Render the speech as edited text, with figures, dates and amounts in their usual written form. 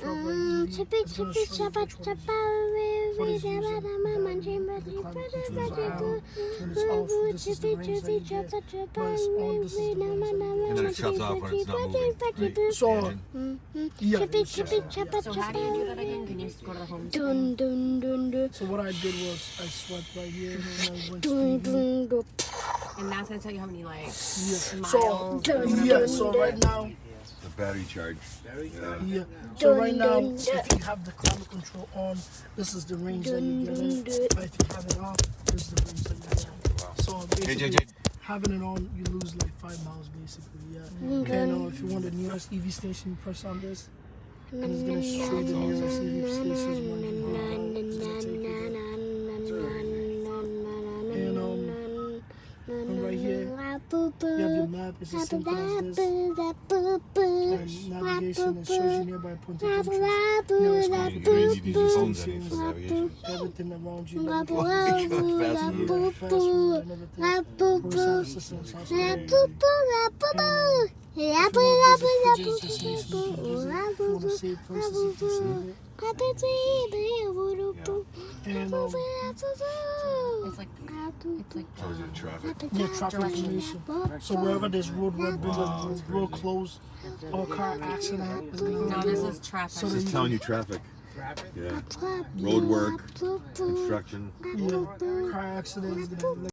truck right here. It's gonna show you which one is used. What is using the climate controls are out. When it's off, this is the range that you get. But it's on, this is the range that you get. And then it shuts off when it's not moving. Right? So, yeah. So how do you do that again? Can you just go to the home Dun screen? dun dun dun. So what I did was I swiped right here and then I went speed. Dun dun. And that's gonna tell you how many like Yeah. miles. So right now, The battery charge. yeah. So right now, if you have the climate control on, this is the range that you get in. But if you have it off, this is the range that you get in. So basically, having it on, you lose like 5 miles basically. Yeah. Okay. Now, if you want the nearest EV station, you press on this, and it's gonna show you the nearest EV stations. And right here, you have your map. It's as simple as this. And navigation, it shows you nearby points of interest. Nearest convenience, EV stations, everything around you. Fast food and everything. Roadside assistance, hospital. For the safe places, you can save it. And It's like Shows you the traffic. yeah, traffic information. So wherever there's road red billboard, road closed, or car accident, is gonna no, this is traffic. So It's telling you traffic. Yeah. Road work, construction. yeah, car accident is gonna